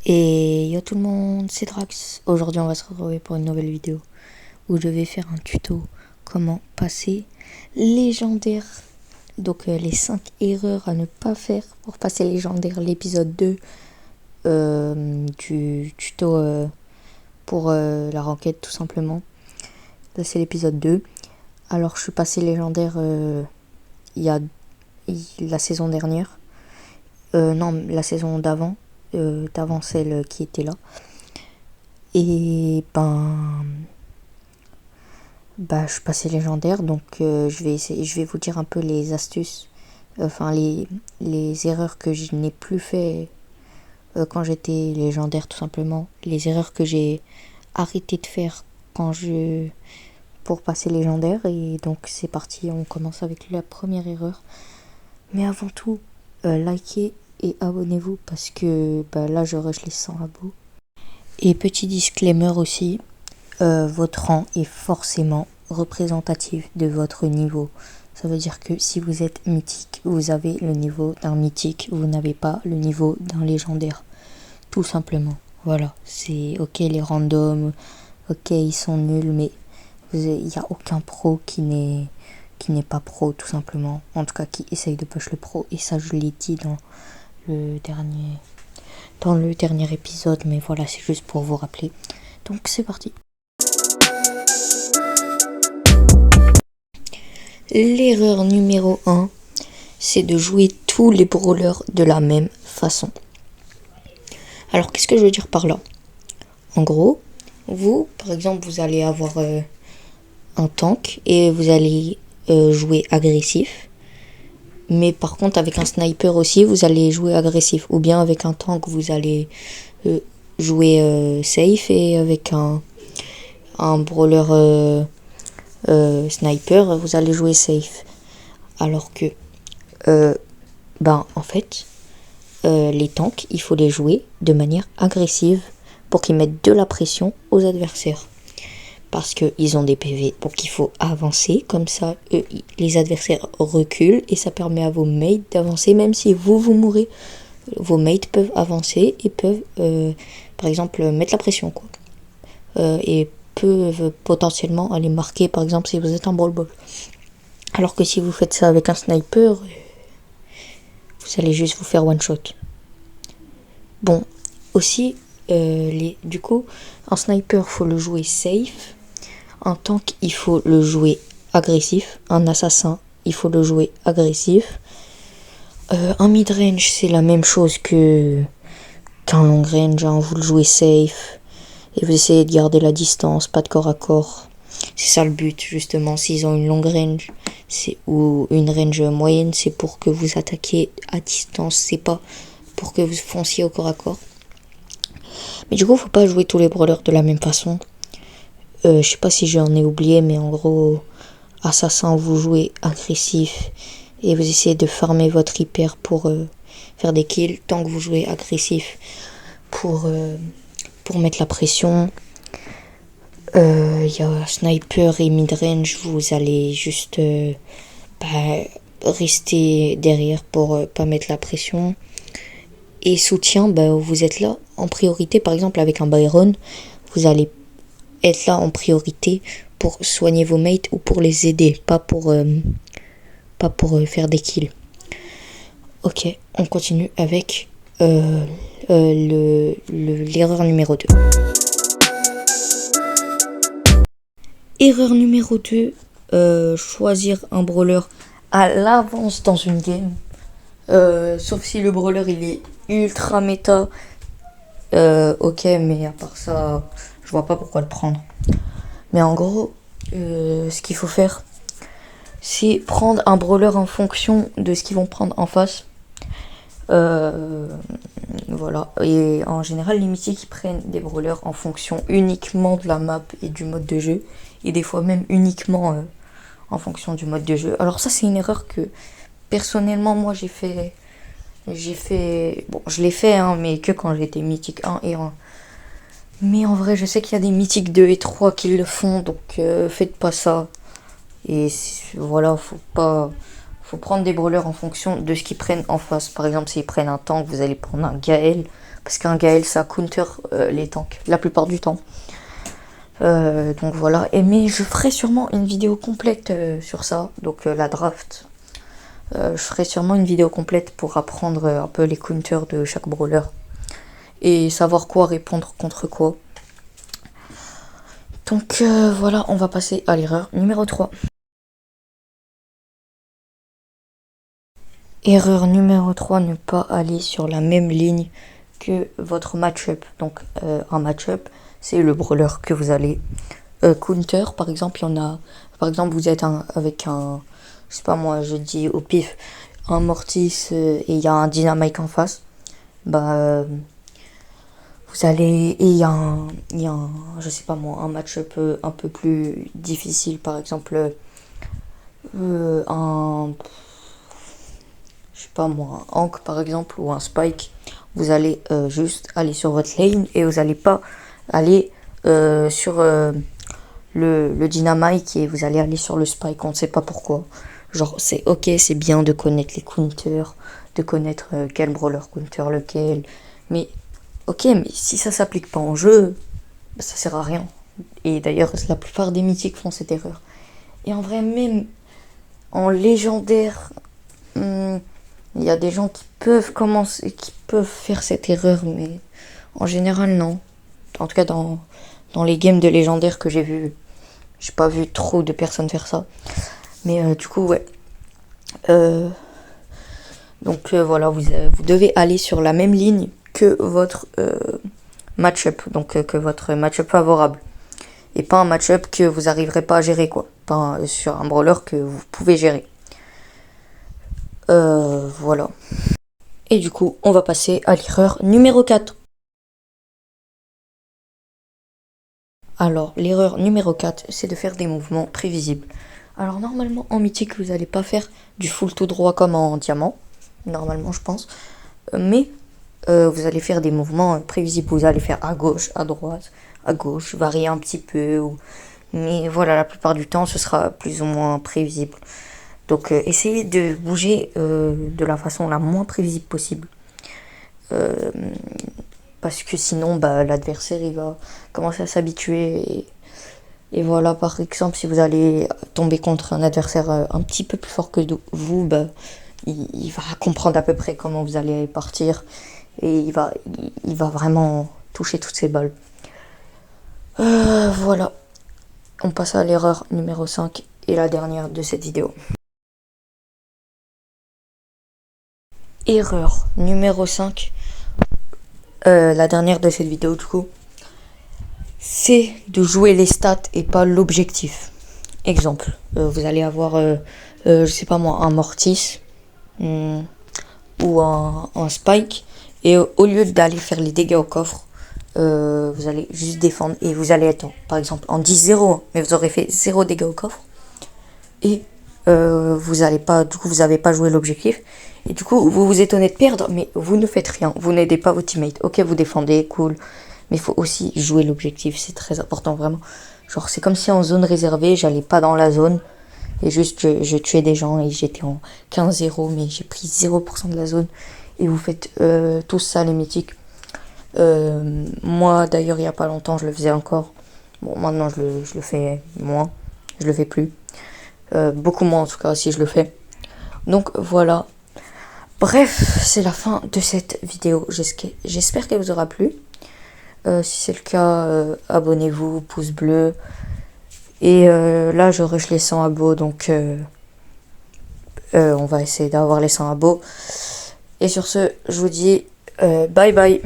Et yo tout le monde, c'est Drax. Aujourd'hui on va se retrouver pour une nouvelle vidéo où je vais faire un tuto comment passer légendaire. Donc les 5 erreurs à ne pas faire pour passer légendaire, l'épisode 2 du tuto pour la ranked tout simplement. Là c'est l'épisode 2. Alors je suis passé légendaire il y a la saison dernière. Non, la saison d'avant. D'avant celle qui était là. Et je suis passé légendaire, donc je vais vous dire un peu les astuces, enfin les erreurs que je n'ai plus fait quand j'étais légendaire tout simplement, les erreurs que j'ai arrêté de faire pour passer légendaire. Et donc c'est parti, on commence avec la première erreur. Mais avant tout, likez et abonnez-vous parce que là je rush les 100 abos. Et petit disclaimer aussi, votre rang est forcément représentatif de votre niveau. Ça veut dire que si vous êtes mythique, vous avez le niveau d'un mythique, vous n'avez pas le niveau d'un légendaire. Tout simplement. Voilà, c'est ok les randoms, ok ils sont nuls, mais il n'y a aucun pro qui n'est pas pro tout simplement. En tout cas qui essaye de push le pro, et ça je l'ai dit dans le dernier épisode, mais voilà, c'est juste pour vous rappeler. Donc c'est parti. L'erreur numéro 1, c'est de jouer tous les brawlers de la même façon. Alors qu'est-ce que je veux dire par là? En gros, vous, par exemple, vous allez avoir un tank et vous allez jouer agressif. Mais par contre, avec un sniper aussi, vous allez jouer agressif. Ou bien avec un tank, vous allez jouer safe, et avec un brawler sniper, vous allez jouer safe. Alors que, en fait, les tanks, il faut les jouer de manière agressive pour qu'ils mettent de la pression aux adversaires. Parce qu'ils ont des PV, donc il faut avancer, comme ça les adversaires reculent et ça permet à vos mates d'avancer. Même si vous mourrez, vos mates peuvent avancer et peuvent par exemple mettre la pression et peuvent potentiellement aller marquer, par exemple si vous êtes un brawl ball. Alors que si vous faites ça avec un sniper, vous allez juste vous faire one shot. Bon, aussi du coup un sniper faut le jouer safe. Un tank, il faut le jouer agressif. Un assassin, il faut le jouer agressif. Un mid-range, c'est la même chose qu'un long range. Vous le jouez safe. Et vous essayez de garder la distance, pas de corps à corps. C'est ça le but, justement. S'ils ont une longue range ou une range moyenne, c'est pour que vous attaquiez à distance. C'est pas pour que vous fonciez au corps à corps. Mais du coup, faut pas jouer tous les brawlers de la même façon. Je sais pas si j'en ai oublié, mais en gros, assassin, vous jouez agressif et vous essayez de farmer votre hyper pour faire des kills. Tant que vous jouez agressif pour mettre la pression. Y a sniper et midrange, vous allez juste rester derrière pour pas mettre la pression. Et soutien, vous êtes là en priorité. Par exemple, avec un Byron, vous allez être là en priorité pour soigner vos mates ou pour les aider, pas pour faire des kills. Ok, on continue avec l'erreur numéro 2. Erreur numéro 2, choisir un brawler à l'avance dans une game. Sauf si le brawler il est ultra méta. Ok, mais à part ça, je vois pas pourquoi le prendre. Mais en gros, ce qu'il faut faire, c'est prendre un brawler en fonction de ce qu'ils vont prendre en face. Voilà. Et en général, les mythiques ils prennent des brawlers en fonction uniquement de la map et du mode de jeu. Et des fois même uniquement en fonction du mode de jeu. Alors ça, c'est une erreur que personnellement, moi, j'ai fait. Bon, je l'ai fait, mais que quand j'étais mythique 1 et 1. Mais en vrai, je sais qu'il y a des mythiques 2 et 3 qui le font, donc faites pas ça. Et voilà, faut prendre des brawlers en fonction de ce qu'ils prennent en face. Par exemple, s'ils prennent un tank, vous allez prendre un Gaël parce qu'un Gaël ça counter les tanks la plupart du temps. Donc voilà, mais je ferai sûrement une vidéo complète sur ça, donc la draft. Je ferai sûrement une vidéo complète pour apprendre un peu les counters de chaque brawler et savoir quoi répondre contre quoi. Donc voilà, on va passer à l'erreur numéro 3. Erreur numéro 3, ne pas aller sur la même ligne que votre match-up. Donc un match-up, c'est le brawler que vous allez counter. Par exemple, il y en a. Par exemple, vous êtes avec un. Je sais pas moi, je dis au pif, un Mortis et il y a un Dynamite en face. Bah. Vous allez. Et il y a un. Je sais pas moi, un match-up un peu plus difficile. Par exemple, un. Je sais pas moi, un Hank par exemple ou un Spike. Vous allez juste aller sur votre lane et vous n'allez pas aller sur le Dynamite et vous allez aller sur le Spike. On ne sait pas pourquoi. Genre, c'est ok, c'est bien de connaître les counters, de connaître quel brawler counter lequel. Mais ok, mais si ça s'applique pas en jeu, bah, ça sert à rien. Et d'ailleurs, la plupart des mythiques font cette erreur. Et en vrai, même en légendaire, il y a des gens qui peuvent commencer, qui peuvent faire cette erreur, mais en général, non. En tout cas, dans les games de légendaires que j'ai vu, j'ai pas vu trop de personnes faire ça. Mais du coup, ouais. Donc voilà, vous devez aller sur la même ligne que votre match-up, donc que votre match-up favorable. Et pas un match-up que vous n'arriverez pas à gérer, quoi. Pas sur un brawler que vous pouvez gérer. Voilà. Et du coup, on va passer à l'erreur numéro 4. Alors, l'erreur numéro 4, c'est de faire des mouvements prévisibles. Alors, normalement, en mythique, vous n'allez pas faire du full tout droit comme en diamant. Normalement, je pense. Mais vous allez faire des mouvements prévisibles. Vous allez faire à gauche, à droite, à gauche, varier un petit peu. Mais voilà, la plupart du temps, ce sera plus ou moins prévisible. Donc, essayez de bouger de la façon la moins prévisible possible. Parce que sinon, bah, l'adversaire, il va commencer à s'habituer. Et voilà, par exemple, si vous allez tomber contre un adversaire un petit peu plus fort que vous, bah, il va comprendre à peu près comment vous allez partir. Et il va vraiment toucher toutes ces balles. Voilà. On passe à l'erreur numéro 5 et la dernière de cette vidéo. Erreur numéro 5. La dernière de cette vidéo du coup, c'est de jouer les stats et pas l'objectif. Exemple, vous allez avoir, je sais pas moi, un Mortis ou un Spike, et au lieu d'aller faire les dégâts au coffre, vous allez juste défendre et vous allez être, par exemple, en 10-0, mais vous aurez fait 0 dégâts au coffre, et vous allez pas, du coup, vous n'avez pas joué l'objectif, et du coup, vous vous étonnez de perdre, mais vous ne faites rien, vous n'aidez pas vos teammates. Ok, vous défendez, cool, mais il faut aussi jouer l'objectif, c'est très important, vraiment. Genre, c'est comme si en zone réservée, j'allais pas dans la zone, et juste, je tuais des gens, et j'étais en 15-0, mais j'ai pris 0% de la zone, et vous faites tous ça, les mythiques. Moi, d'ailleurs, il y a pas longtemps, je le faisais encore. Bon, maintenant, je le fais moins, je le fais plus. Beaucoup moins, en tout cas, si je le fais. Donc, voilà. Bref, c'est la fin de cette vidéo. J'espère qu'elle vous aura plu. Si c'est le cas, abonnez-vous, pouce bleu. Et là, je rush les 100 abos, donc on va essayer d'avoir les 100 abos. Et sur ce, je vous dis bye bye.